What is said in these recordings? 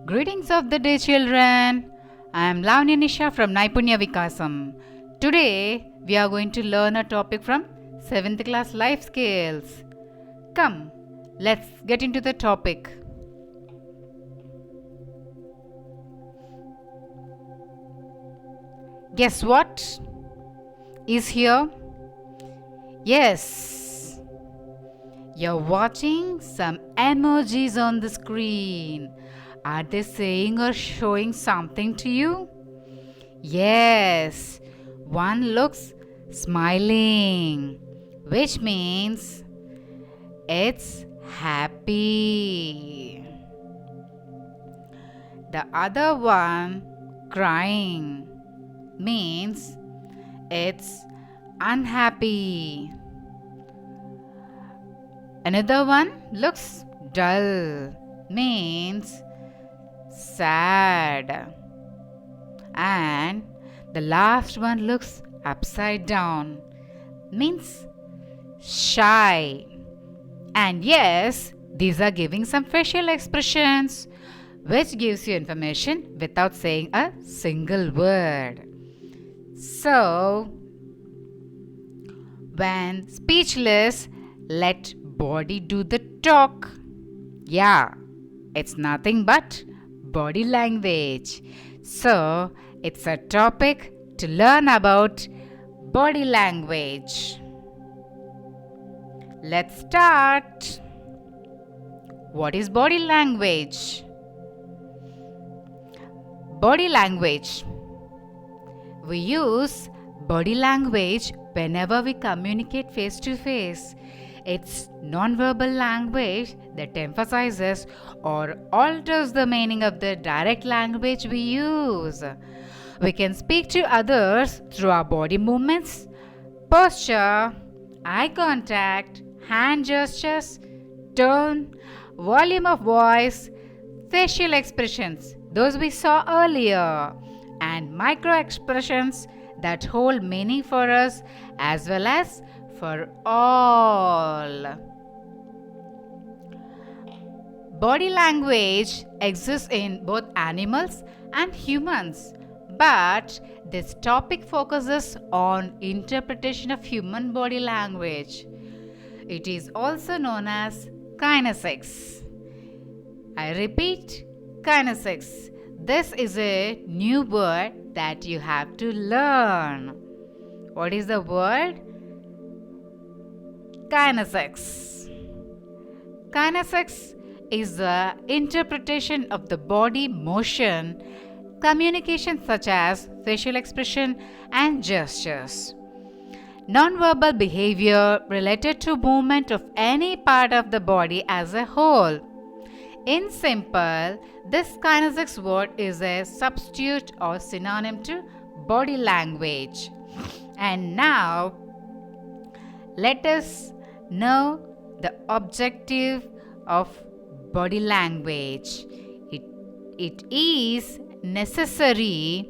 Greetings of the day, children. I am Lavanya Nisha from Naipunya Vikasam. Today, we are going to learn a topic from 7th class life skills. Come, let's get into the topic. Guess what is here? Yes, you're watching some emojis on the screen. Are they saying or showing something to you? Yes, one looks smiling, which means it's happy. The other one crying means it's unhappy. Another one looks dull means sad. And the last one looks upside down means shy. And yes, these are giving some facial expressions which gives you information without saying a single word. So, when speechless, let body do the talk. Yeah, it's nothing but body language. So, it's a topic to learn about body language. Let's start. What is body language? Body language. We use body language whenever we communicate face to face. It's non-verbal language that emphasizes or alters the meaning of the direct language we use. We can speak to others through our body movements, posture, eye contact, hand gestures, tone, volume of voice, facial expressions, those we saw earlier, and micro expressions that hold meaning for us as well as for all. Body language exists in both animals and humans, but this topic focuses on interpretation of human body language. It is also known as kinesics. I repeat, kinesics. This is a new word that you have to learn. What is the word? Kinesics. Kinesics is the interpretation of the body motion, communication such as facial expression and gestures. Nonverbal behavior related to movement of any part of the body as a whole. In simple, this kinesics word is a substitute or synonym to body language. And now, let us know the objective of body language. It is necessary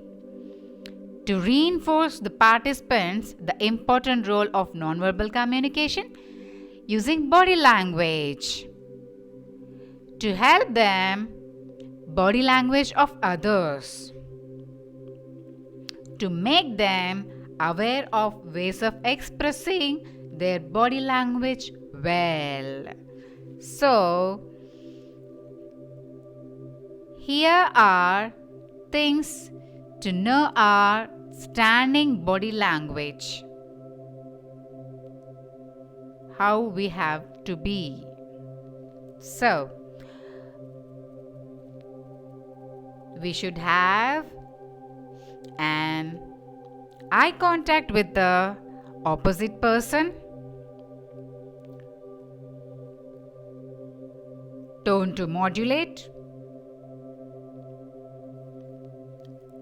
to reinforce the participants the important role of nonverbal communication using body language, to help them body language of others, to make them aware of ways of expressing their body language well. So, here are things to know our standing body language. How we have to be. So, we should have an eye contact with the opposite person, tone to modulate,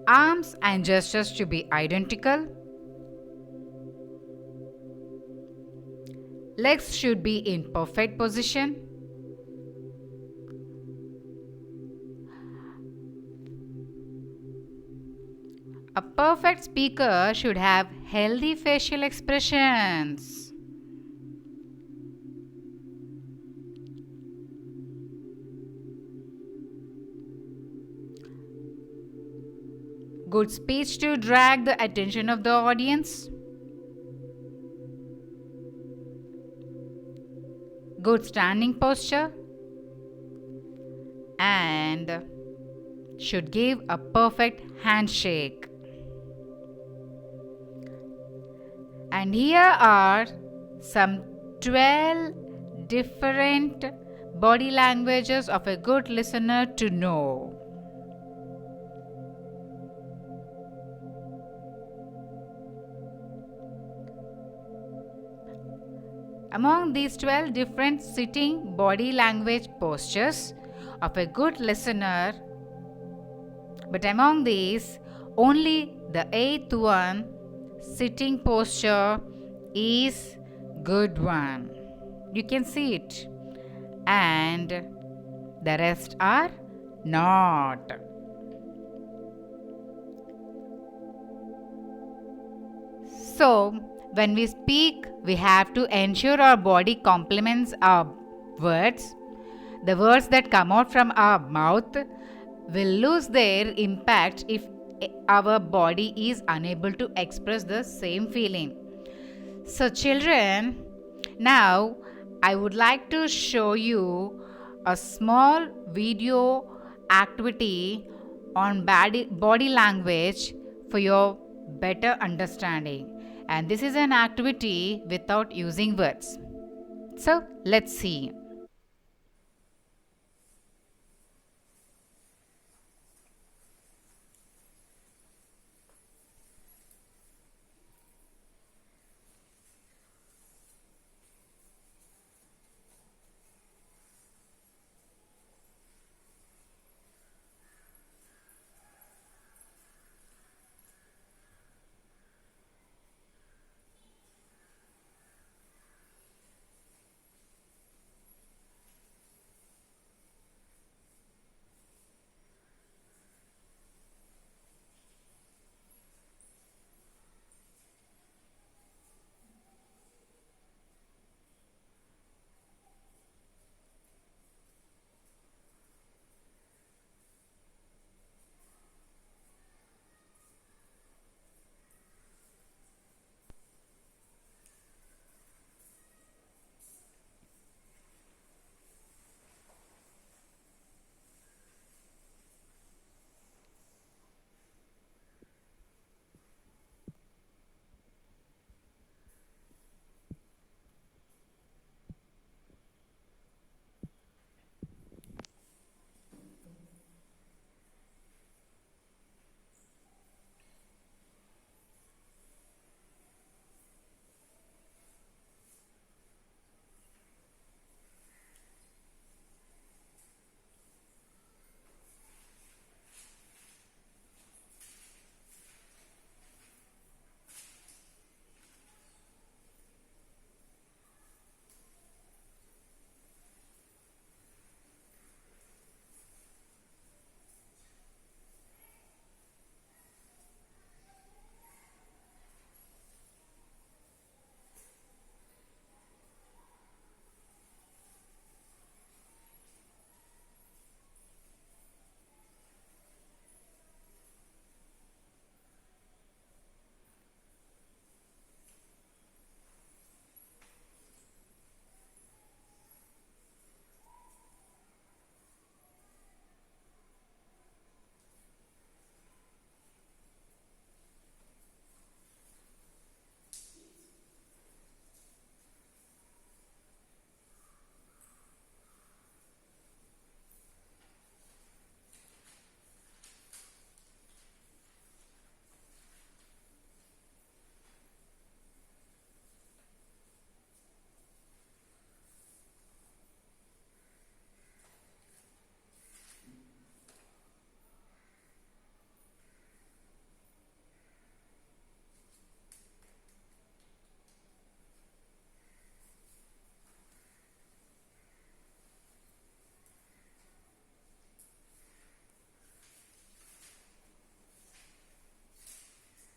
arms and gestures to be identical, legs should be in perfect position, a perfect speaker should have healthy facial expressions. Good speech to drag the attention of the audience. Good standing posture. And should give a perfect handshake. And here are some 12 different body languages of a good listener to know. Among these 12 different sitting body language postures of a good listener, but among these, only the eighth one, sitting posture, is good one. You can see it. And the rest are not. So, when we speak, we have to ensure our body complements our words. The words that come out from our mouth will lose their impact if our body is unable to express the same feeling. So, children, now I would like to show you a small video activity on body language for your better understanding. And this is an activity without using words. So, let's see.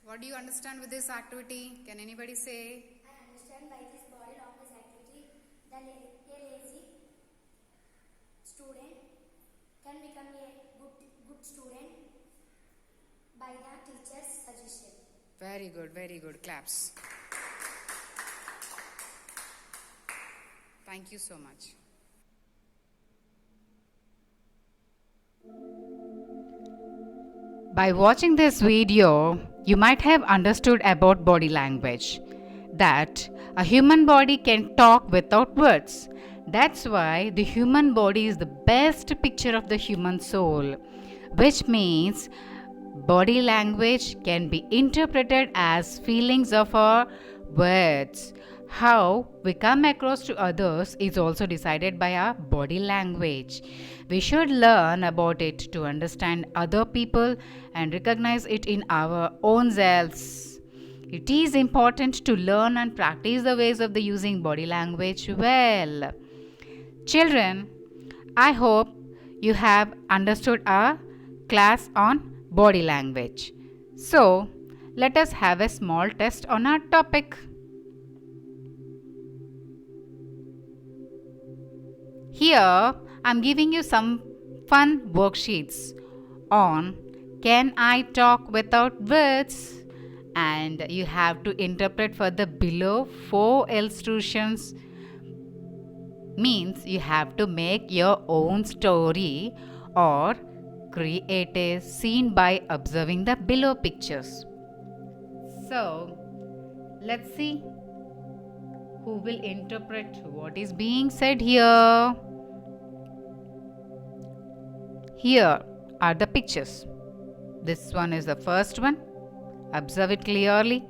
What do you understand with this activity? Can anybody say? I understand by this body language activity, a lazy student can become a good student by the teacher's suggestion. Very good, very good. Claps. Thank you so much. By watching this video, you might have understood about body language. That a human body can talk without words. That's why the human body is the best picture of the human soul, which means body language can be interpreted as feelings of our words. How we come across to others is also decided by our body language. We should learn about it to understand other people and recognize it in our own selves. It is important to learn and practice the ways of the using body language well. Children, I hope you have understood our class on body language. So, let us have a small test on our topic. Here, I'm giving you some fun worksheets on can I talk without words? And you have to interpret for the below 4 illustrations. Means you have to make your own story or create a scene by observing the below pictures. So, let's see who will interpret what is being said here. Here are the pictures. This one is the first one. Observe it clearly.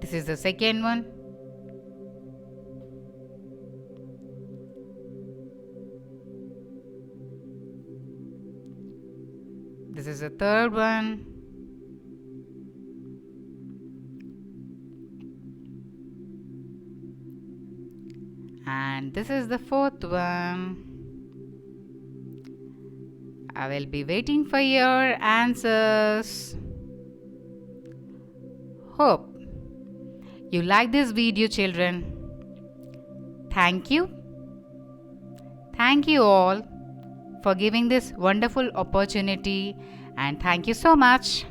This is the second one. This is the third one. And this is the fourth one. I will be waiting for your answers. Hope you like this video, children. Thank you. Thank you all for giving this wonderful opportunity, and thank you so much.